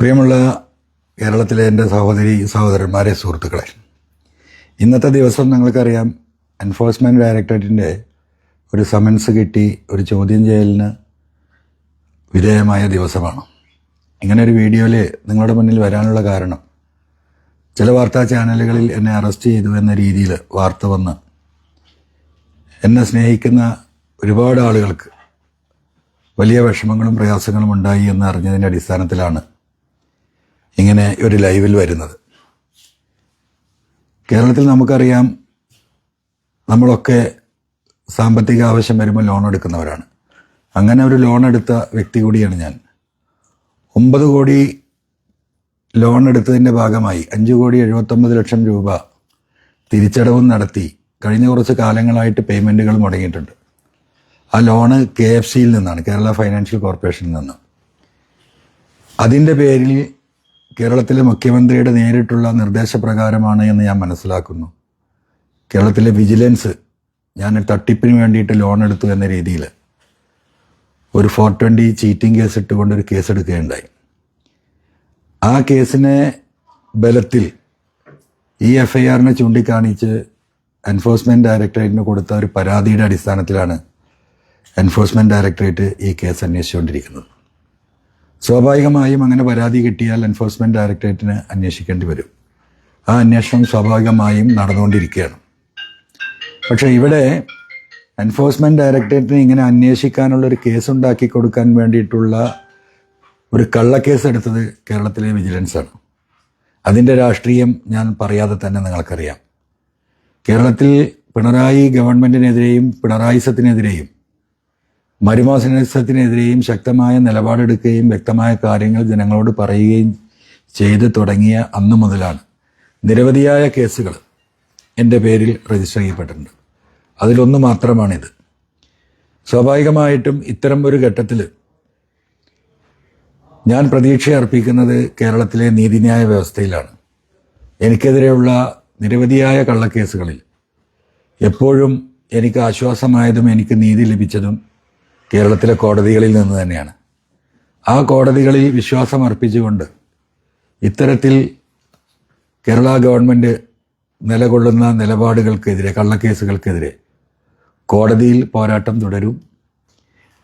പ്രിയമുള്ള കേരളത്തിലെ എൻ്റെ സഹോദരന്മാരെ, സുഹൃത്തുക്കളെ, ഇന്നത്തെ ദിവസം നിങ്ങൾക്കറിയാം, എൻഫോഴ്സ്മെൻറ്റ് ഡയറക്ടറേറ്റിൻ്റെ ഒരു സമൻസ് കിട്ടി ഒരു ചോദ്യം ചെയ്യലിന് വിധേയമായ ദിവസമാണ്. ഇങ്ങനെ ഒരു വീഡിയോയിൽ നിങ്ങളുടെ മുന്നിൽ വരാനുള്ള കാരണം, ചില വാർത്താ ചാനലുകളിൽ എന്നെ അറസ്റ്റ് ചെയ്തു എന്ന രീതിയിൽ വാർത്ത വന്ന് എന്നെ സ്നേഹിക്കുന്ന ഒരുപാട് ആളുകൾക്ക് വലിയ വിഷമങ്ങളും പ്രയാസങ്ങളും ഉണ്ടായി എന്ന് അറിഞ്ഞതിൻ്റെ അടിസ്ഥാനത്തിലാണ് ഇങ്ങനെ ഒരു ലൈവിൽ വരുന്നത്. കേരളത്തിൽ നമുക്കറിയാം, നമ്മളൊക്കെ സാമ്പത്തിക ആവശ്യം വരുമ്പോൾ ലോൺ എടുക്കുന്നവരാണ്. അങ്ങനെ ഒരു ലോൺ എടുത്ത വ്യക്തി കൂടിയാണ് ഞാൻ. 9 കോടി ലോൺ എടുത്തതിൻ്റെ ഭാഗമായി 5,79,00,000 രൂപ തിരിച്ചടവും നടത്തി കഴിഞ്ഞ കുറച്ച് കാലങ്ങളായിട്ട് പേയ്മെൻറ്റുകൾ മുടങ്ങിയിട്ടുണ്ട്. ആ ലോണ് KFCയിൽ നിന്നാണ്, കേരള ഫൈനാൻഷ്യൽ കോർപ്പറേഷനിൽ നിന്ന്. അതിൻ്റെ പേരിൽ കേരളത്തിലെ മുഖ്യമന്ത്രിയുടെ നേരിട്ടുള്ള നിർദ്ദേശപ്രകാരമാണ് എന്ന് ഞാൻ മനസ്സിലാക്കുന്നു. കേരളത്തിലെ വിജിലൻസ് ഞാൻ തട്ടിപ്പിന് വേണ്ടിയിട്ട് ലോൺ എടുത്തു എന്ന രീതിയിൽ ഒരു 420 ചീറ്റിംഗ് കേസ് ഇട്ടുകൊണ്ടൊരു കേസെടുക്കുകയുണ്ടായി. ആ കേസിനെ ബലത്തിൽ ഈ FIRനെ ചൂണ്ടിക്കാണിച്ച് എൻഫോഴ്സ്മെൻറ്റ് ഡയറക്ടറേറ്റിന് കൊടുത്ത ഒരു പരാതിയുടെ അടിസ്ഥാനത്തിലാണ് എൻഫോഴ്സ്മെൻറ്റ് ഡയറക്ടറേറ്റ് ഈ കേസ് അന്വേഷിച്ചുകൊണ്ടിരിക്കുന്നത്. സ്വാഭാവികമായും അങ്ങനെ പരാതി കിട്ടിയാൽ എൻഫോഴ്സ്മെൻറ്റ് ഡയറക്ടറേറ്റിന് അന്വേഷിക്കേണ്ടി വരും. ആ അന്വേഷണം സ്വാഭാവികമായും നടന്നുകൊണ്ടിരിക്കുകയാണ്. പക്ഷേ ഇവിടെ എൻഫോഴ്സ്മെൻറ്റ് ഡയറക്ടറേറ്റിന് ഇങ്ങനെ അന്വേഷിക്കാനുള്ളൊരു കേസുണ്ടാക്കി കൊടുക്കാൻ വേണ്ടിയിട്ടുള്ള ഒരു കള്ളക്കേസ് എടുത്തത് കേരളത്തിലെ വിജിലൻസാണ്. അതിൻ്റെ രാഷ്ട്രീയം ഞാൻ പറയാതെ തന്നെ നിങ്ങൾക്കറിയാം. കേരളത്തിൽ പിണറായി ഗവൺമെൻറ്റിനെതിരെയും പിണറായിസത്തിനെതിരെയും മരുമാസനത്തിനെതിരെയും ശക്തമായ നിലപാടെടുക്കുകയും വ്യക്തമായ കാര്യങ്ങൾ ജനങ്ങളോട് പറയുകയും ചെയ്ത് തുടങ്ങിയ അന്നു മുതലാണ് നിരവധിയായ കേസുകൾ എൻ്റെ പേരിൽ രജിസ്റ്റർ ചെയ്യപ്പെട്ടിട്ടുണ്ട്. അതിലൊന്ന് മാത്രമാണിത്. സ്വാഭാവികമായിട്ടും ഇത്തരം ഒരു ഘട്ടത്തിൽ ഞാൻ പ്രതീക്ഷ അർപ്പിക്കുന്നത് കേരളത്തിലെ നീതിന്യായ വ്യവസ്ഥയിലാണ്. എനിക്കെതിരെയുള്ള നിരവധിയായ കള്ളക്കേസുകളിൽ എപ്പോഴും എനിക്ക് ആശ്വാസമായതും എനിക്ക് നീതി ലഭിച്ചതും കേരളത്തിലെ കോടതികളിൽ നിന്ന് തന്നെയാണ്. ആ കോടതികളിൽ വിശ്വാസം അർപ്പിച്ചുകൊണ്ട് ഇത്തരത്തിൽ കേരള ഗവൺമെൻറ് നിലകൊള്ളുന്ന നിലപാടുകൾക്കെതിരെ, കള്ളക്കേസുകൾക്കെതിരെ കോടതിയിൽ പോരാട്ടം തുടരും.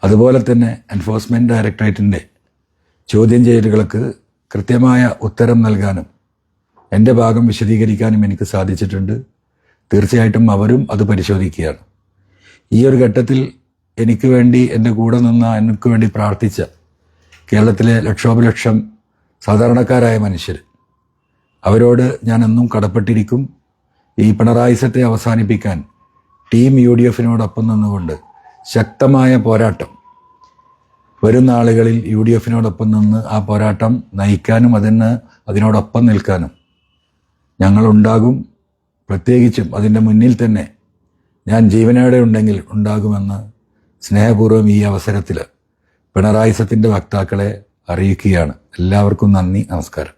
അതുപോലെ തന്നെ എൻഫോഴ്സ്മെൻറ്റ് ഡയറക്ടറേറ്റിൻ്റെ ചോദ്യം ചെയ്യലുകൾക്ക് കൃത്യമായ ഉത്തരം നൽകാനും എൻ്റെ ഭാഗം വിശദീകരിക്കാനും എനിക്ക് സാധിച്ചിട്ടുണ്ട്. തീർച്ചയായിട്ടും അവരും അത് പരിശോധിക്കുകയാണ്. ഈ ഒരു ഘട്ടത്തിൽ എനിക്ക് വേണ്ടി എൻ്റെ കൂടെ നിന്ന് എനിക്ക് വേണ്ടി പ്രാർത്ഥിച്ച കേരളത്തിലെ ലക്ഷോപലക്ഷം സാധാരണക്കാരായ മനുഷ്യർ, അവരോട് ഞാൻ എന്നും കടപ്പെട്ടിരിക്കും. ഈ പിണറായിസത്തെ അവസാനിപ്പിക്കാൻ ടീം UDFനോടൊപ്പം നിന്നുകൊണ്ട് ശക്തമായ പോരാട്ടം വരും നാളുകളിൽ UDFനോടൊപ്പം നിന്ന് ആ പോരാട്ടം നയിക്കാനും അതിനോടൊപ്പം നിൽക്കാനും ഞങ്ങളുണ്ടാകും. പ്രത്യേകിച്ചും അതിൻ്റെ മുന്നിൽ തന്നെ ഞാൻ ജീവനോടെ ഉണ്ടെങ്കിൽ ഉണ്ടാകുമെന്ന് സ്നേഹപൂർവ്വം ഈ അവസരത്തിൽ പിണറായിസത്തിൻ്റെ വക്താക്കളെ അറിയിക്കുകയാണ്. എല്ലാവർക്കും നന്ദി, നമസ്കാരം.